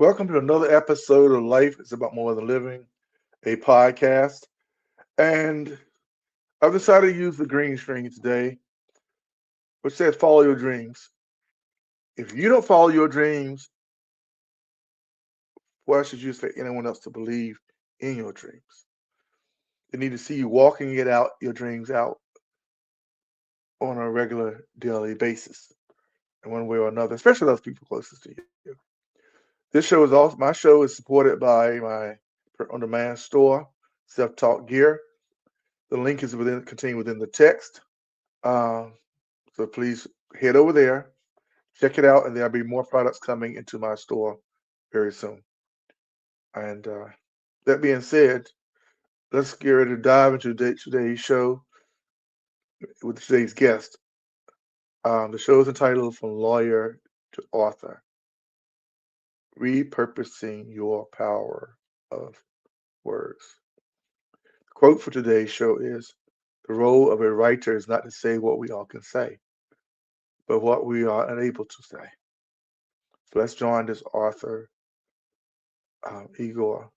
Welcome to another episode of Life is About More Than Living, a podcast. And I've decided to use the green screen today, which says follow your dreams. If you don't follow your dreams, why should you expect anyone else to believe in your dreams? They need to see you walking your dreams out on a regular daily basis in one way or another, especially those people closest to you. This show is also my show is supported by my on-demand store, self-taught gear. The link is contained within the text. So please head over there, check it out, and there'll be more products coming into my store very soon. And that being said, let's get ready to dive into today's show with today's guest. The show is entitled From Lawyer to Author, Repurposing Your Power of Words. The quote for today's show is, the role of a writer is not to say what we all can say, but what we are unable to say. So let's join this author, Igor,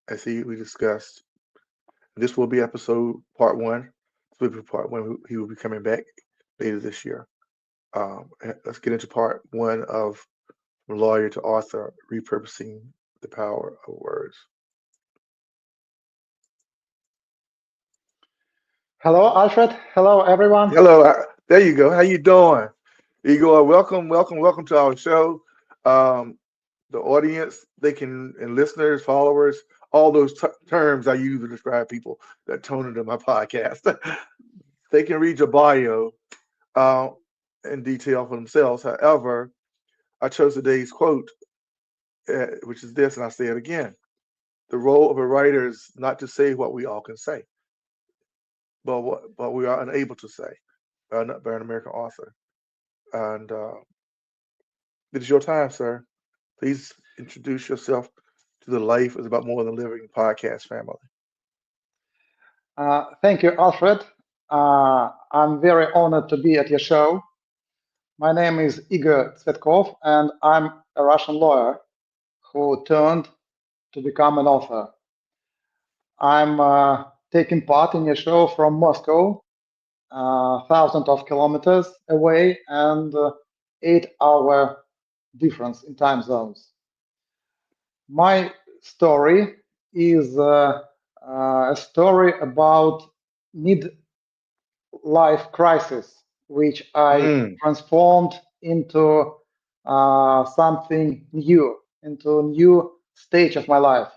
as we discussed. This will be episode part one. This will be part one. He will be coming back later this year. Let's get into part one of From Lawyer to Author, Repurposing the Power of Words. Hello, Alfred. Hello, everyone. Hello. There you go. How you doing? Igor, welcome to our show. The audience, and listeners, followers, all those terms I use to describe people that tune into my podcast. They can read your bio in detail for themselves. However, I chose today's quote, which is this, and I'll say it again. The role of a writer is not to say what we all can say, but what we are unable to say by an American author. And it is your time, sir. Please introduce yourself to the Life is About More Than Living podcast family. Thank you, Alfred. I'm very honored to be at your show. My name is Igor Tsvetkov, and I'm a Russian lawyer who turned to become an author. I'm taking part in your show from Moscow, thousands of kilometers away, and 8-hour difference in time zones. My story is a story about mid-life crisis, which I transformed into something new, into a new stage of my life.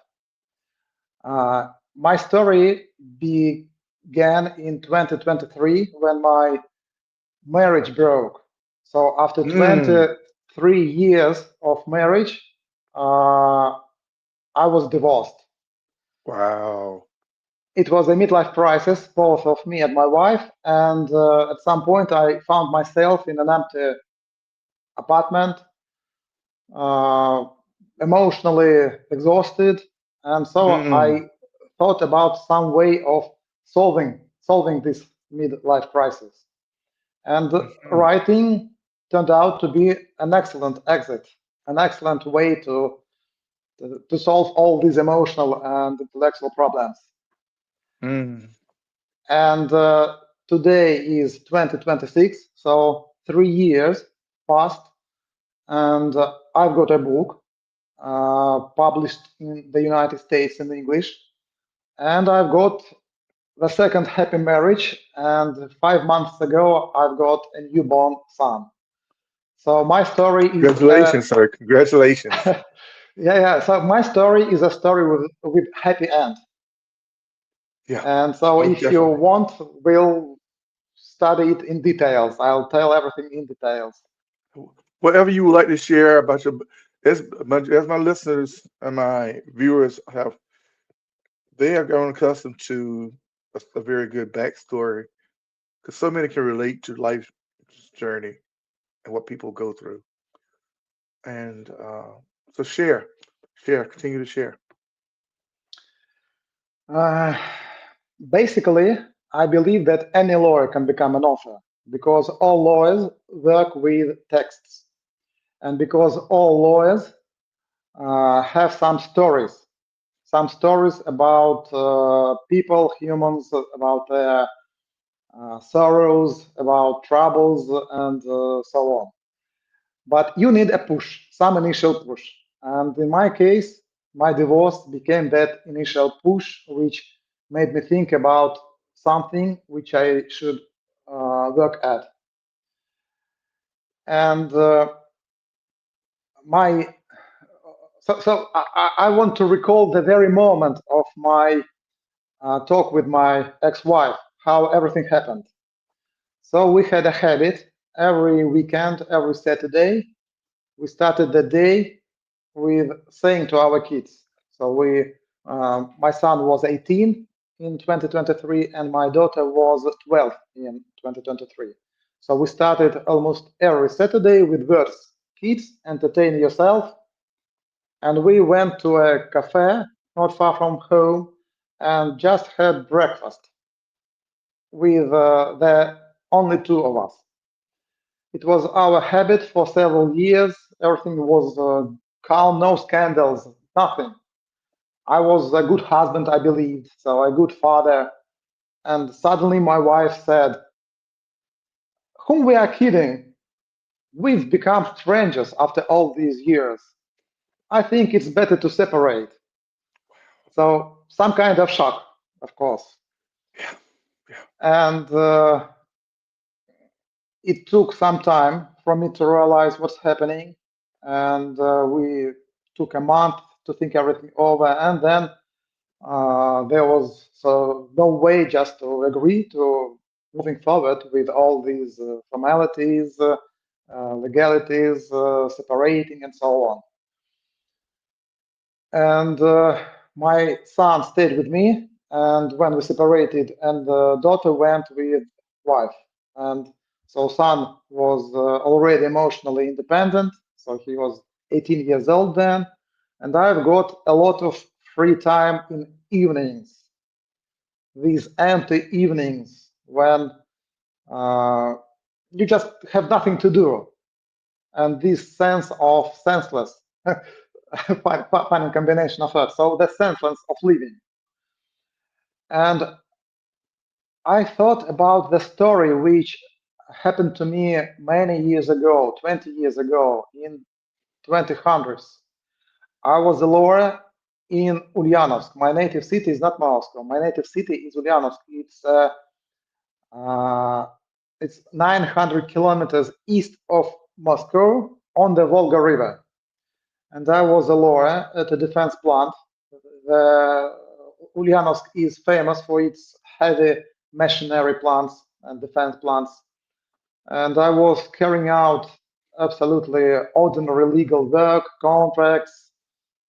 My story began in 2023 when my marriage broke. So after 23 years of marriage, I was divorced. Wow. It was a midlife crisis, both of me and my wife. And at some point, I found myself in an empty apartment, emotionally exhausted. And so I thought about some way of solving this midlife crisis. And writing turned out to be an excellent exit, an excellent way to solve all these emotional and intellectual problems. And today is 2026, so 3 years passed, and I've got a book published in the United States in English, and I've got the second happy marriage, and 5 months ago I've got a newborn son. So my story is congratulations, sir. Congratulations. yeah. So my story is a story with happy end. Yeah. And so if definitely. you want, we'll study it in details. I'll tell everything in details. Whatever you would like to share about as my listeners and my viewers they are grown accustomed to a very good backstory, because so many can relate to life's journey and what people go through. And so continue to share. Basically, I believe that any lawyer can become an author because all lawyers work with texts, and because all lawyers have some stories about people, humans, about their sorrows, about troubles, and so on. But you need a push, some initial push. And in my case, my divorce became that initial push, which made me think about something which I should work at. And my so I want to recall the very moment of my talk with my ex-wife, how everything happened. So we had a habit every weekend, every Saturday. We started the day with saying to our kids. So my son was 18 in 2023, and my daughter was 12 in 2023. So we started almost every Saturday with words: kids, entertain yourself. And we went to a cafe not far from home and just had breakfast with the only two of us. It was our habit for several years. Everything was calm, no scandals, nothing. I was a good husband, I believed, so a good father. And suddenly my wife said, "Whom we are kidding? We've become strangers after all these years. I think it's better to separate." So some kind of shock, of course. Yeah. Yeah. And it took some time for me to realize what's happening. And we took a month to think everything over. And then there was no way just to agree to moving forward with all these formalities, legalities, separating, and so on. And my son stayed with me, and when we separated, and the daughter went with wife. And so son was already emotionally independent, so he was 18 years old then, and I've got a lot of free time in evenings, these empty evenings when you just have nothing to do, and this sense of senseless, funny combination of that. So the senseless of living. And I thought about the story which happened to me many years ago, 20 years ago, in 2000s. I was a lawyer in Ulyanovsk. My native city is not Moscow. My native city is Ulyanovsk. It's 900 kilometers east of Moscow on the Volga River. And I was a lawyer at a defense plant. The Ulyanovsk is famous for its heavy machinery plants and defense plants. And I was carrying out absolutely ordinary legal work, contracts,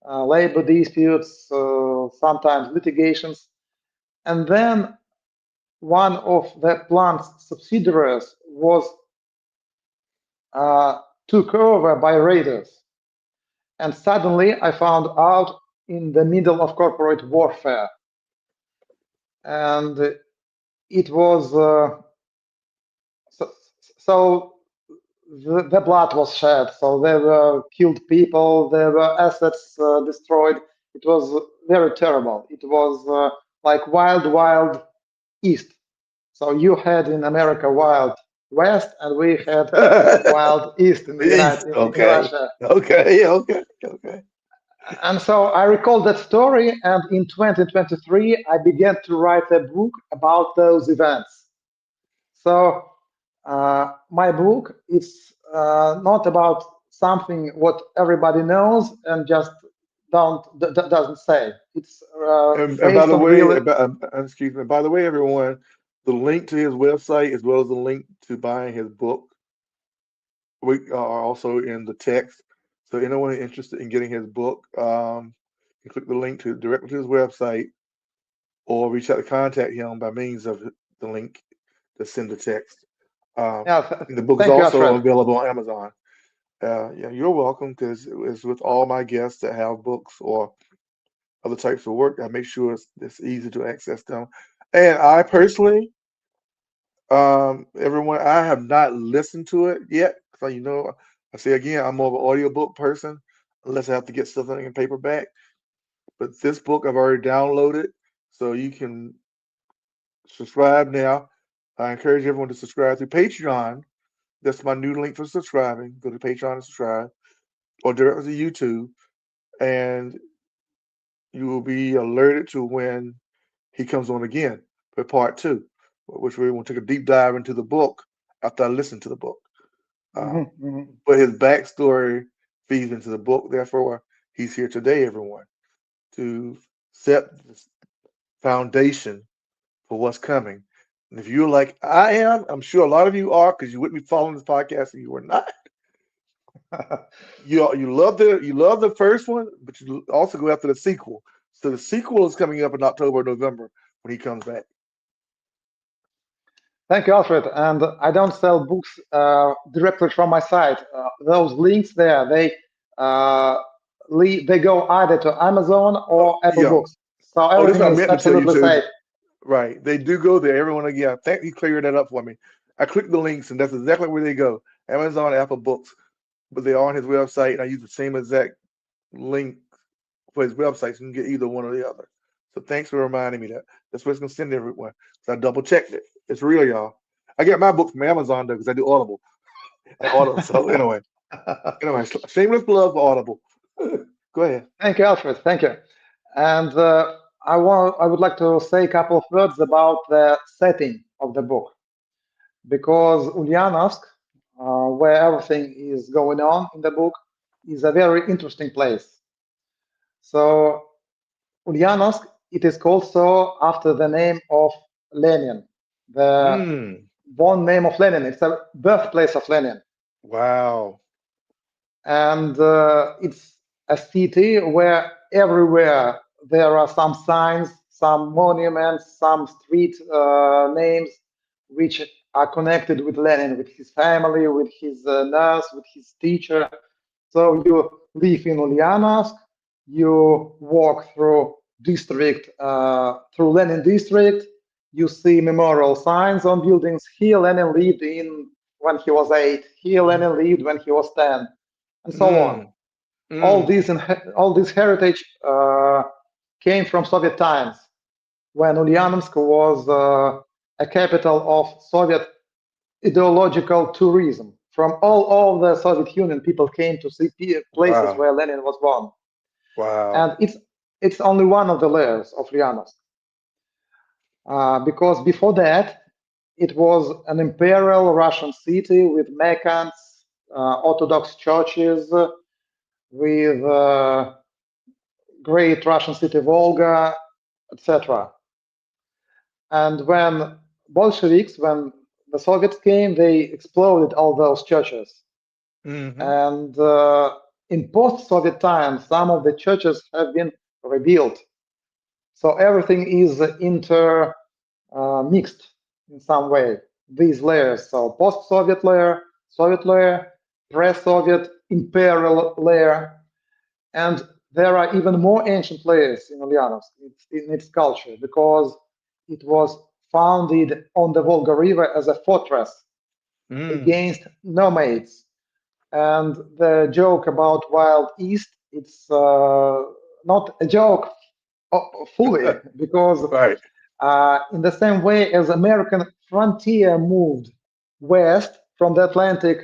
labor disputes, sometimes litigations. And then one of the plant's subsidiaries was took over by raiders. And suddenly I found out in the middle of corporate warfare. And it was so the blood was shed. So there were killed people, there were assets destroyed. It was very terrible. It was like wild east. So you had in America wild west, and we had wild east in the East. in Okay. Russia. Okay. Okay. Okay. And so I recall that story, and in 2023, I began to write a book about those events. So my book is not about something what everybody knows and just doesn't say. It's And by based the on way, really. excuse me. By the way, everyone, the link to his website as well as the link to buying his book we are also in the text. So anyone interested in getting his book, you click the link to directly to his website, or reach out to contact him by means of the link to send the text. Yeah, And the book is thank you, also Alfred. available on Amazon. Yeah, you're welcome because it's with all my guests that have books or other types of work. I make sure it's easy to access them. And I personally, everyone, I have not listened to it yet. So I say again, I'm more of an audiobook person. unless I have to get something in paperback. But this book I've already downloaded, so you can subscribe now. I encourage everyone to subscribe through Patreon. That's my new link for subscribing. Go to Patreon and subscribe, or directly to YouTube, and you will be alerted to when he comes on again for part two, which we will take a deep dive into the book after I listen to the book. Mhm, mhm. But his backstory feeds into the book. Therefore, he's here today, everyone, to set the foundation for what's coming. And if you're like I am, I'm sure a lot of you are, because you wouldn't be following this podcast and you were not. You love the first one, but you also go after the sequel. So the sequel is coming up in October, November when he comes back. Thank you, Alfred. And I don't sell books directly from my site. Those links there, uh, they go either to Amazon or Apple Yeah. Books. So Oh, this everything I is meant to tell you absolutely too. safe. Right. They do go there. Everyone again. Thank you clearing that up for me. I clicked the links and that's exactly where they go. Amazon, Apple Books. But they're on his website and I use the same exact link for his website, so you can get either one or the other. So thanks for reminding me that. That's what it's gonna send everyone. So I double checked it. It's real, y'all. I get my book from Amazon though, because I do Audible. And Audible. So anyway, shameless plug for Audible. Go ahead. Thank you, Alfred. Thank you. And I would like to say a couple of words about the setting of the book, because Ulyanovsk, where everything is going on in the book, is a very interesting place. So Ulyanovsk, it is called so after the name of Lenin, the Mm, born name of Lenin. It's a birthplace of Lenin, wow. and it's a city where everywhere there are some signs, some monuments, some street names which are connected with Lenin, with his family, with his nurse, with his teacher. So you live in Ulyanovsk, you walk through district, through Lenin district, you see memorial signs on buildings. Here Lenin lived in when he was 8, here Lenin lived when he was 10, and so on. Mm, mm. All this heritage came from Soviet times, when Ulyanovsk was a capital of Soviet ideological tourism. From all over the Soviet Union, people came to see places Wow. where Lenin was born, Wow. and it's only one of the layers of Ulyanovsk, because before that, it was an imperial Russian city with mechans, Orthodox churches, with great Russian city Volga, etc. And when Bolsheviks, when the Soviets came, they exploded all those churches. Mm-hmm. And in post-Soviet times, some of the churches have been rebuilt. So everything is mixed in some way. These layers, so post-Soviet layer, pre-Soviet, imperial layer, and there are even more ancient layers in Ulyanovsk in its culture, because it was founded on the Volga River as a fortress against nomads. And the joke about Wild East, it's not a joke fully, because Right. in the same way as American frontier moved west from the Atlantic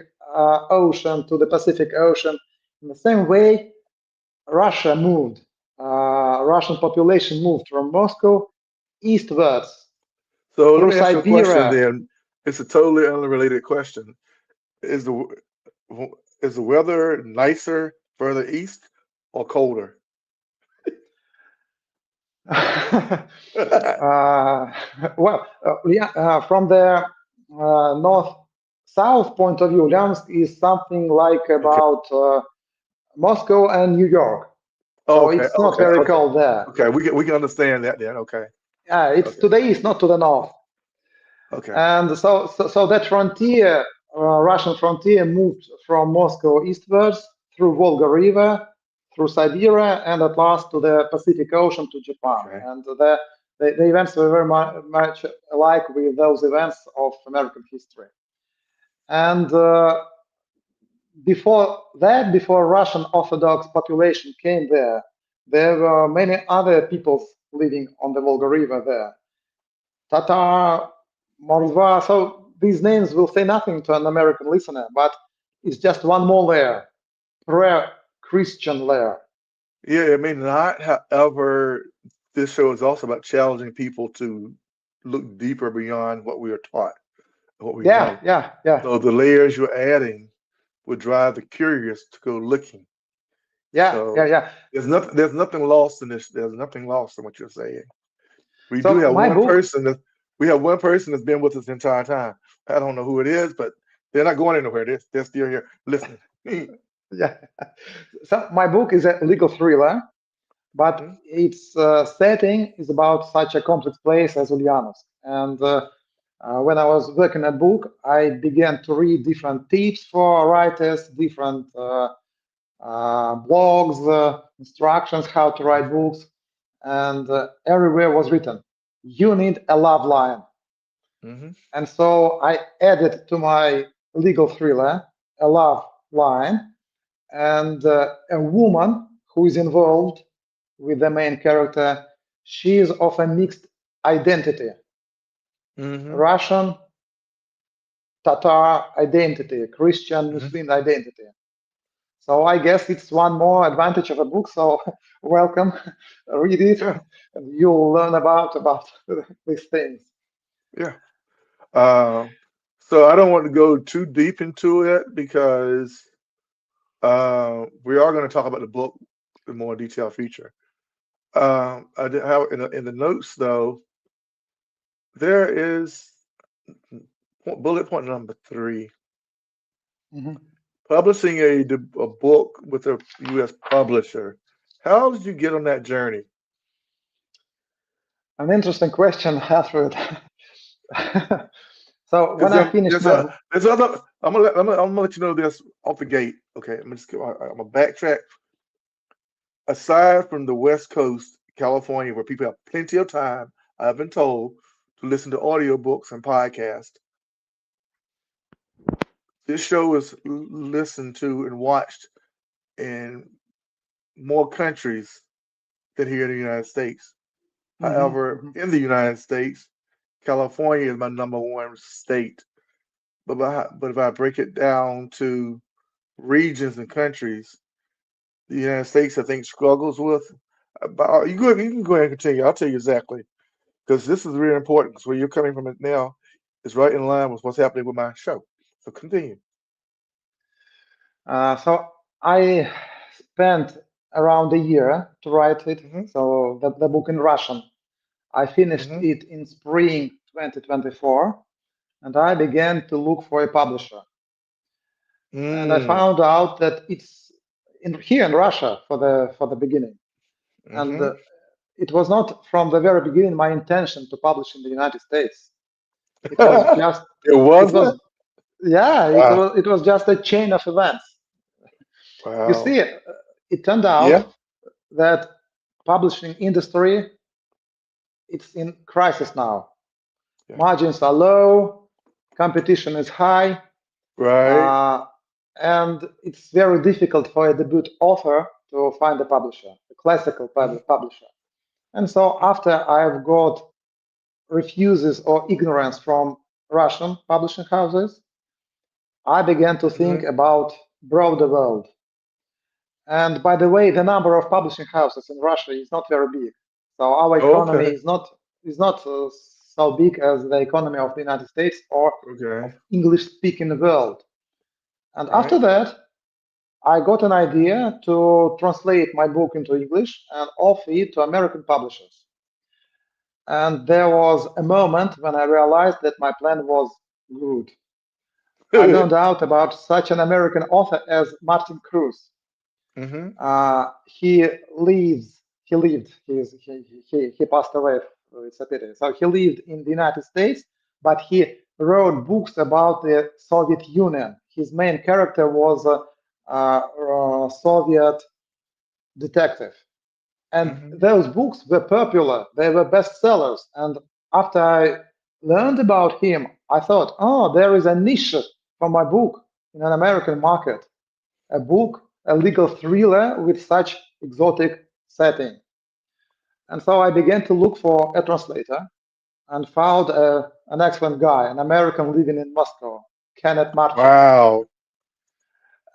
Ocean to the Pacific Ocean, in the same way Russia moved, Russian population moved from Moscow eastwards So let through me ask you a question Siberia. then. It's a totally unrelated question. Is the is the weather nicer further east or colder? From the north-south point of view, Ulyanovsk is something like Okay. about Moscow and New York. Oh, So okay. it's not Okay. very Okay. cold there. Okay. We can understand that then. Okay. It's Okay. to the east, not to the north. Okay. And so that frontier, Russian frontier, moved from Moscow eastwards through Volga River, through Siberia, and at last to the Pacific Ocean to Japan. Okay. And the events were very much alike with those events of American history. And before that, before Russian Orthodox population came there were many other peoples living on the Volga River there. Tatar, Moldva. So these names will say nothing to an American listener, but it's just one more layer, pre-Christian layer. Yeah, it may not. However, this show is also about challenging people to look deeper beyond what we are taught, what we Yeah, know. yeah, yeah, So the layers you're adding would drive the curious to go looking. yeah, yeah, So yeah. there's nothing lost in this. There's nothing lost in what you're saying. We do So have my one book, person that we have one person that's been with us the entire time. I don't know who it is, but they're not going anywhere. They're still here listening. yeah. So my book is a legal thriller, but Mhm. its setting is about such a complex place as Ulyanovsk. And when I was working at book, I began to read different tips for writers, different blogs, instructions how to write books, and everywhere was written, "You need a love line." Mhm. And so I added to my legal thriller a love line, and a woman who is involved with the main character. She is of a mixed identity, Mhm. Russian, Tatar identity, Christian, Mhm. Muslim identity. So I guess it's one more advantage of a book. So welcome, read it, Yeah. and you'll learn about these things. Yeah. Um, so I don't want to go too deep into it because we are going to talk about the book in more detailed feature. I did have in the notes though. There is bullet point number 3. Mhm. Publishing a book with a U.S. publisher. How did you get on that journey? An interesting question, Alfred. So when Because I finished my book, there's other. I'm gonna let you know this off the gate. Okay, I'm gonna backtrack. Aside from the West Coast, California, where people have plenty of time, I've been told to listen to audiobooks and podcasts. This show is listened to and watched in more countries than here in the United States. mhm, However, mhm. in the United States, California is my number 1 state. But if I break it down to regions and countries, the United States, I think, struggles with. About, you can go ahead and continue. I'll tell you exactly because this is really important. Because where you're coming from it now is right in line with what's happening with my show. So continue. So I spent around a year to write it. Hmm. So the book in Russian. I finished Hmm. it in spring 2024, and I began to look for a publisher. And I Mm. found out that it's here in Russia for the beginning. And Hmm. it was not from the very beginning my intention to publish in the United States. It was just It it wasn't. was yeah Wow. it was just a chain of events. You Wow. see, it turned out Yeah. that publishing industry it's in crisis now. Yeah. Margins are low, competition is high, Right. uh, and it's very difficult for a debut author to find a publisher, a classical Hmm. publisher. And so after I've got refuses or ignorance from Russian publishing houses, I began to think Hmm. about broader world. And by the way, the number of publishing houses in Russia is not very big. So our economy Okay. is not so big as the economy of the United States or Okay. of English-speaking world. And after Right. that, I got an idea to translate my book into English and offer it to American publishers. And there was a moment when I realized that my plan was good. I learned out about such an American author as Martin Cruz. Hmm. He lives, he lived, he passed away. It's a pity. So he lived in the United States, but he wrote books about the Soviet Union. His main character was a Soviet detective. And Hmm. those books were popular, they were bestsellers. And after I learned about him, I thought, oh, there is a niche for my book in an American market. a book, a legal thriller with such exotic setting. And so I began to look for a translator and found an excellent guy, an American living in Moscow, Kenneth Marchik. Wow.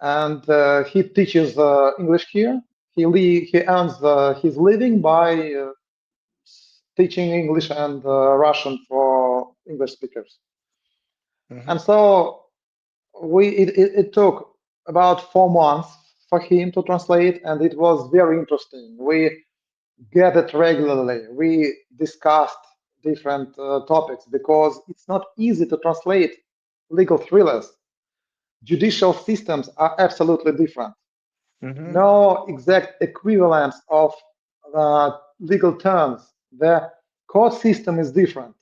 And he teaches English here. He earns his living by teaching English and Russian for English speakers. Mm-hmm. And so it took about 4 months for him to translate, and it was very interesting. We gathered regularly. We discussed different topics because it's not easy to translate legal thrillers. Judicial systems are absolutely different. Mm-hmm. No exact equivalence of legal terms. The court system is different.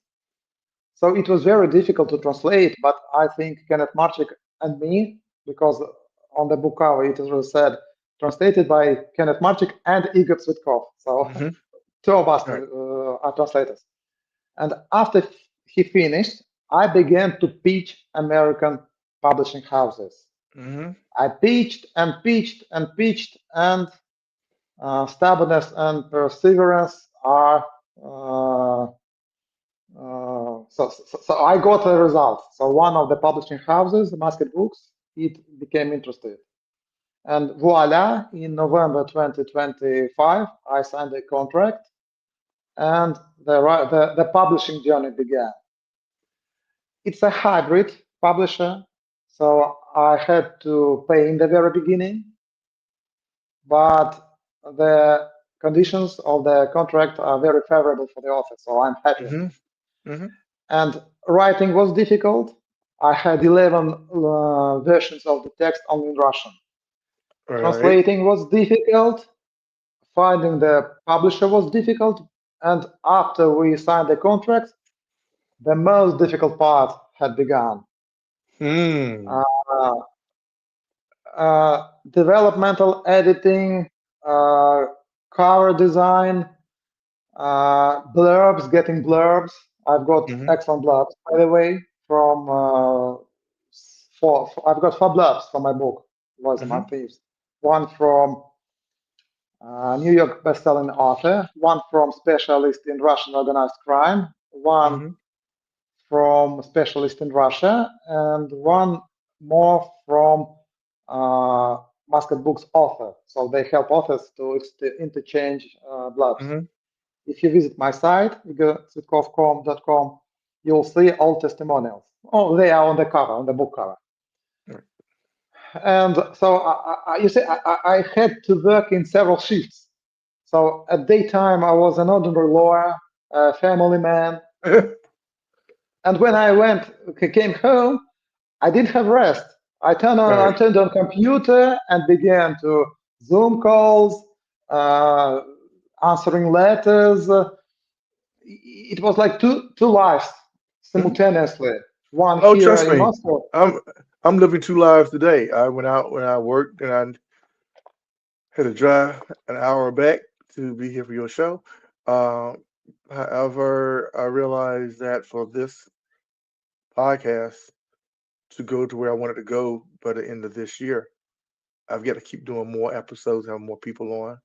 So it was very difficult to translate, but I think Kenneth Marchik and me, because on the book cover it was said, translated by Kenneth Marchik and Igor Tsvetkov. So Mm-hmm. two of us Right. are translators. And after he finished, I began to pitch American publishing houses. Mm-hmm. I pitched and pitched and pitched, and stubbornness and perseverance are so I got a result. So one of the publishing houses, Musket Books, it became interested. And voila, in November 2025, I signed a contract and the publishing journey began. It's a hybrid publisher, so I had to pay in the very beginning, but the conditions of the contract are very favorable for the author, so I'm happy. Mm-hmm. Mm-hmm. And writing was difficult. I had 11 versions of the text only in Russian. All right. Translating was difficult. Finding the publisher was difficult. And after we signed the contract, the most difficult part had begun. Hmm. Developmental editing, cover design, blurbs, getting blurbs. I've got Mm-hmm. excellent blurbs, by the way, from I've got 4 blurbs for my book, Mm-hmm. Among Thieves. One from New York best-selling author, one from specialist in Russian organized crime, one Mm-hmm. from specialist in Russia, and one more from Musket Books author. So they help authors to interchange blurbs. Mm-hmm. If you visit my site, igortsvetkov.com, you'll see all testimonials. Oh, they are on the cover, on the book cover. Right. And so you see, I had to work in several shifts. So at daytime, I was an ordinary lawyer, a family man. And when I came home, I didn't have rest. I turned on computer and began to Zoom calls, answering letters. It was like two lives simultaneously. One Oh, here trust in me. Moscow. I'm living 2 lives today. I went out when I worked and I had to drive an hour back to be here for your show. Uh, However, I realized that for this podcast to go to where I wanted to go by the end of this year, I've got to keep doing more episodes, have more people on,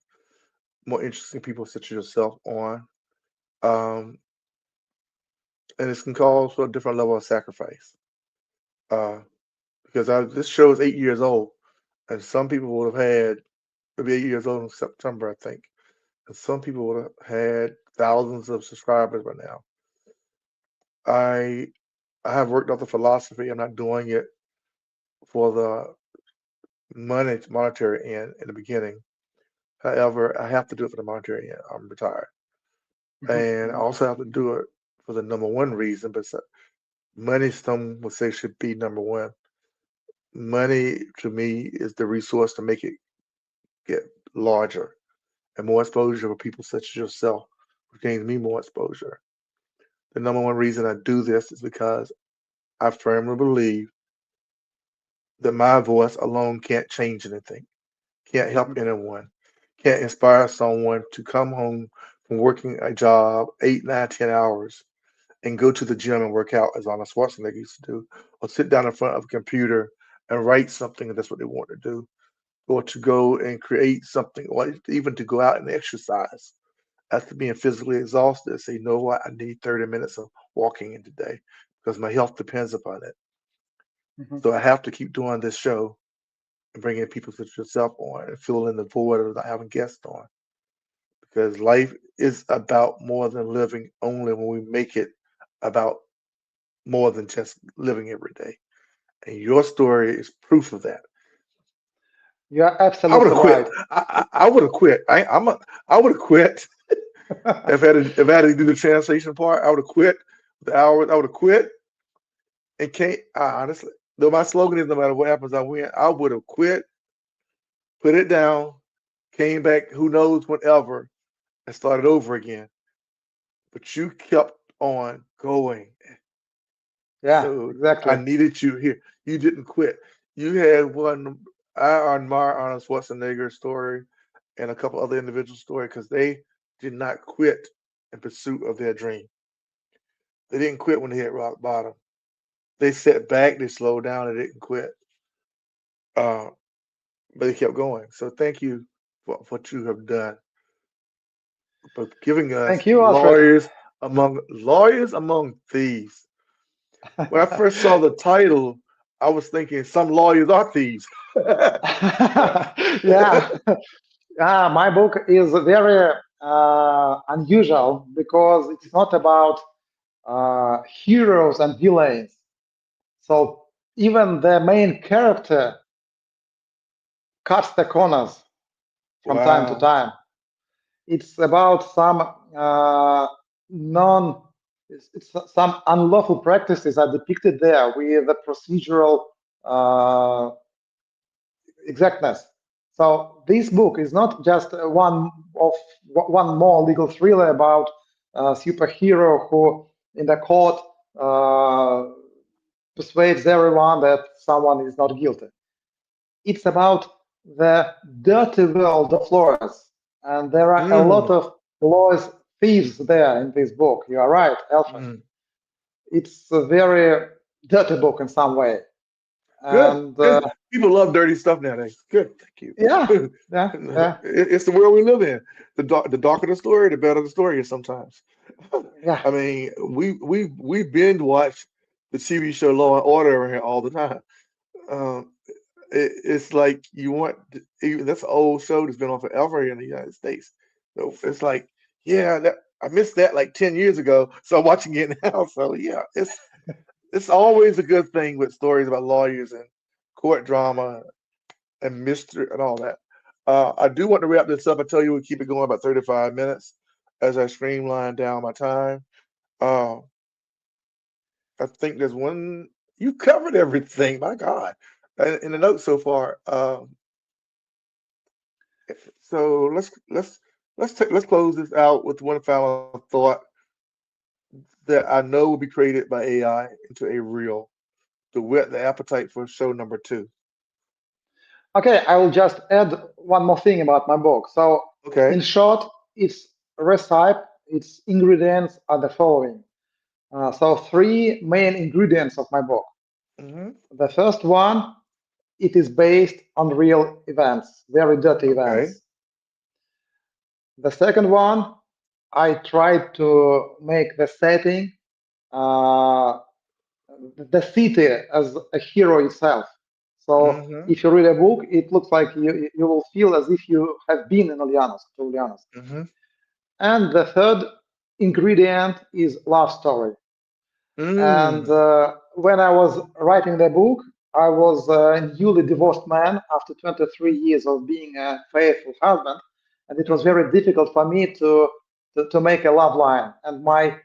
more interesting people such as yourself on. Um, and it's can call for a different level of sacrifice. Uh, because this show is 8 years old, and some people would have had it'll be 8 years old in September, I think, and some people would have had thousands of subscribers by now. I I have worked out the philosophy. I'm not doing it for the monetary end in the beginning. However, I have to do it for the monetary end. I'm retired, and I also have to do it for the number one reason. But money, some would say, should be number one. Money to me is the resource to make it get larger and more exposure for people such as yourself, which gains me more exposure. The number one reason I do this is because I firmly believe that my voice alone can't change anything, can't help anyone, can't inspire someone to come home from working a job 8, 9, 10 hours and go to the gym and work out as Arnold Schwarzenegger used to do, or sit down in front of a computer and write something if that's what they want to do. or to go and create something, or even to go out and exercise after being physically exhausted. Say, you know what, I need 30 minutes of walking in today because my health depends upon it. Mhm. So I have to keep doing this show and bringing people such as yourself on and filling the void of not having guests on. Because life is about more than living only when we make it about more than just living every day. And your story is proof of that. You are I would absolutely have quit. right. I would have quit. I would have quit if I had to do the translation part. I would have quit the hours. I would have quit and can't. Honestly, though my slogan is no matter what happens, I win. I would have quit, put it down, came back. Who knows whenever and started over again. But you kept on going. Yeah, So I exactly. needed you here. You didn't quit. You had one. I admire Arnold Schwarzenegger's story and a couple other individual stories because they did not quit in pursuit of their dream. They didn't quit when they hit rock bottom. They set back, they slowed down, they didn't quit. Uh, but they kept going. So thank you for what you have done for giving us Thank you, Alfred. lawyers among thieves. When I first saw the title, I was thinking some lawyers are thieves. Yeah, yeah, my book is very unusual because it's not about heroes and villains. So even the main character cuts the corners from time to Wow. time. It's about some non, it's some unlawful practices are depicted there with the procedural uh, exactness. So this book is not just one more legal thriller about a superhero who in the court uh, persuades everyone that someone is not guilty. It's about the dirty world of lawyers, and there are a lot Mm, of lawyers thieves there in this book. You are right, Alfred. mm. It's a very dirty book in some way, Good. and Good. People love dirty stuff nowadays. Good. Thank yeah, you. yeah, yeah, It's the world we live in. The darker the story, the better the story is sometimes. yeah. I mean, we binge watch the TV show Law and Order over here all the time. Um, it's like you want even that's an old show that's been on forever here in the United States. So it's like, yeah, that I missed that like 10 years ago, so I'm watching it now. So yeah, it's always a good thing with stories about lawyers and court drama and mystery and all that. I do want to wrap this up. I tell you, we keep it going about 35 minutes as I streamline down my time. Uh, I think there's one you covered everything. My God, in the notes so far. So let's close this out with one final thought that I know will be created by AI into a reel to whet the appetite for show number two. Okay, I will just add one more thing about my book. So, in Okay. short, its recipe, its ingredients are the following. So, three main ingredients of my book. Hmm. The first one, it is based on real events, very dirty Okay. events. The second one, I tried to make the setting, uh, the city as a hero itself. So Hmm. if you read a book, it looks like you will feel as if you have been in Ulyanovsk. Hmm. And the third ingredient is love story. And Mm. when I was writing the book, I was a newly divorced man after 23 years of being a faithful husband, and it was Hmm. very difficult for me to make a love line. And my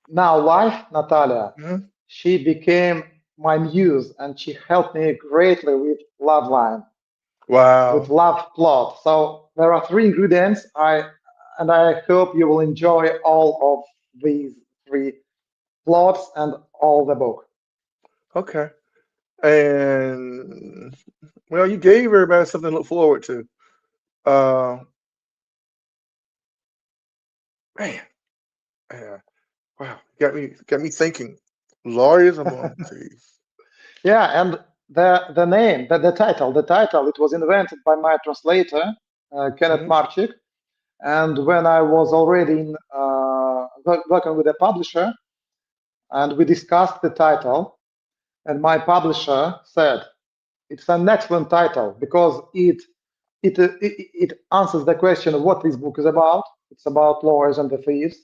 now wife, Natalia, Hmm. she became my muse, and she helped me greatly with love line, with Wow. love plot. So there are three ingredients. I hope you will enjoy all of these three plots and all the book. Okay. And well, you gave everybody something to look forward to. Uh, man, yeah. Wow, got me thinking. Lawyers among thieves. Yeah, and the name, the title, it was invented by my translator, Kenneth Hmm. Marchik. And when I was already working with a publisher, and we discussed the title, and my publisher said, it's an excellent title because it answers the question of what this book is about. It's about lawyers and the thieves.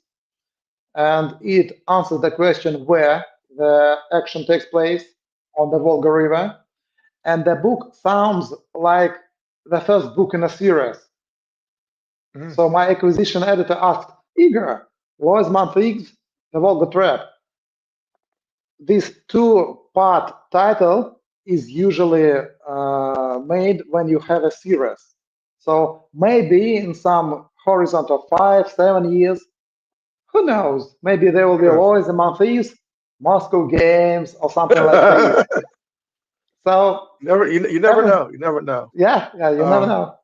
And it answers the question where the action takes place, on the Volga River. And the book sounds like the first book in a series. Hmm. So my acquisition editor asked, Igor, lawyers, Among Thieves, the Volga Trap. This two-part title is usually made when you have a series. So maybe in some horizon of 5-7 years, who knows? Maybe there will be Yes. always Among Thieves, Moscow Games, or something like this. So You never every, know. You never know. yeah, you never Um, know.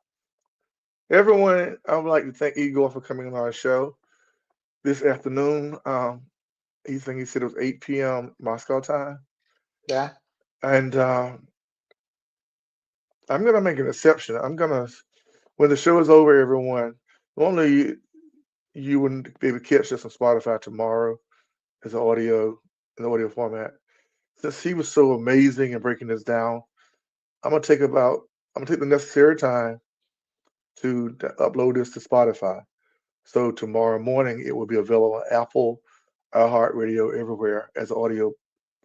Everyone, I would like to thank Igor for coming on our show this afternoon. He said it was 8 p.m. Moscow time, Yeah. and I'm gonna make an exception. When the show is over, everyone. Normally, you wouldn't be able to catch this on Spotify tomorrow as an audio in the audio format. Since he was so amazing in breaking this down, I'm gonna take about I'm gonna take the necessary time to upload this to Spotify. So tomorrow morning it will be available on Apple, iHeartRadio, everywhere as an audio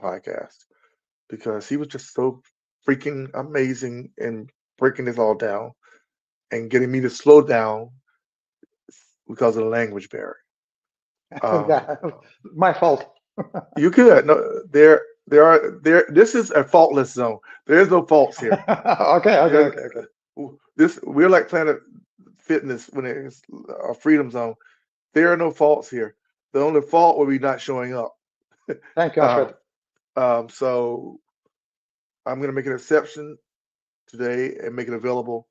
podcast because he was just so freaking amazing in breaking this all down and getting me to slow down because of the language barrier. Um, Yeah, my fault. you could no there. This is a faultless zone. There is no faults here. There's, Okay. this we're like Planet Fitness when it's a freedom zone. There are no faults here. The only fault will be not showing up. Thank you, Uh, Alfred. so I'm going to make an exception today and make it available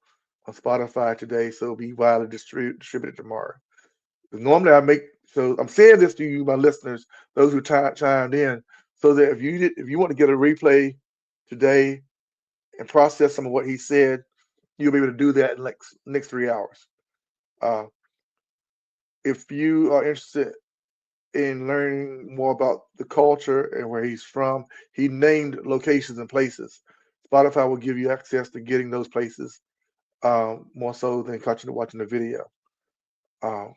on Spotify today, so it'll be widely distributed tomorrow. Normally, so I'm saying this to you, my listeners, those who chimed in, so that if you want to get a replay today and process some of what he said, you'll be able to do that in like next 3 hours. Uh, if you are interested in learning more about the culture and where he's from, he named locations and places. Spotify will give you access to getting those places more so than watching the video. Um,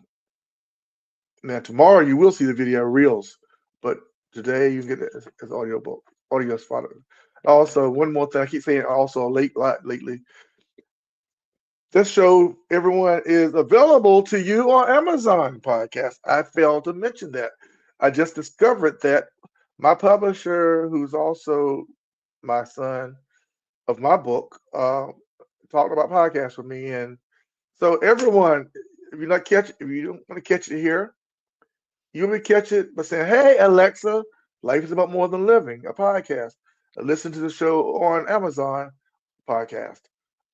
Now tomorrow you will see the video reels, but today you can get it as audio book, audio spot. Also, one more thing I keep saying also lately. This show, everyone, is available to you on Amazon podcast. I failed to mention that. I just discovered that my publisher, who's also my son of my book, talked about podcasts with me. And so everyone, if you don't want to catch it here, you may catch it by saying, "Hey Alexa, life is about more than living," a podcast. Listen to the show on Amazon podcast.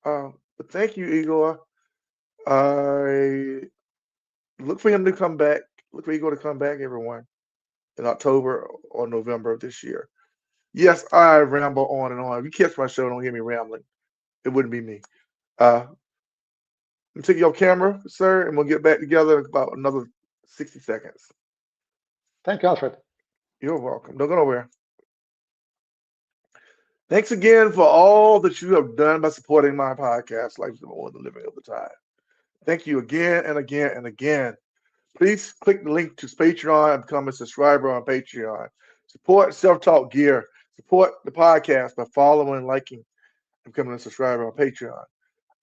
But thank you, Igor. I look for him to come back. Look for Igor to come back, everyone, in October or November of this year. Yes, I ramble on and on. If you catch my show, don't hear me rambling. It wouldn't be me. Uh, take your camera, sir, and we'll get back together in about another 60 seconds. Thank you, Alfred. You're welcome. Don't go nowhere. Thanks again for all that you have done by supporting my podcast, Life is More Than Living of the Time. Thank you again and again and again. Please click the link to Patreon and become a subscriber on Patreon. Support Self Talk Gear. Support the podcast by following, liking, and becoming a subscriber on Patreon.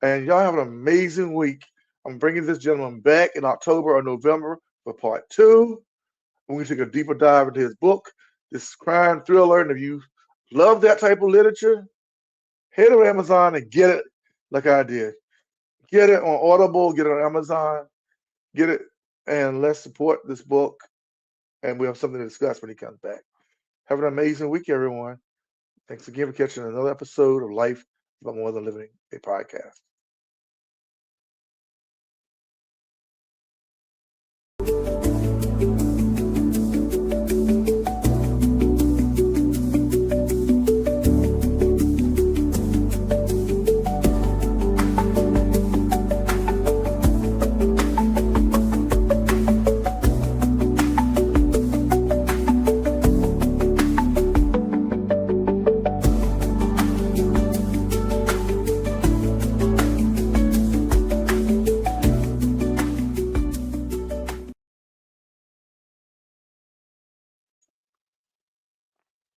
And y'all have an amazing week. I'm bringing this gentleman back in October or November for part 2. We're going to take a deeper dive into his book, this crime thriller. And if you love that type of literature, head to Amazon and get it like I did. Get it on Audible, get it on Amazon, get it, and let's support this book. And we have something to discuss when he comes back. Have an amazing week, everyone. Thanks again for catching another episode of Life About More Than Living, a podcast.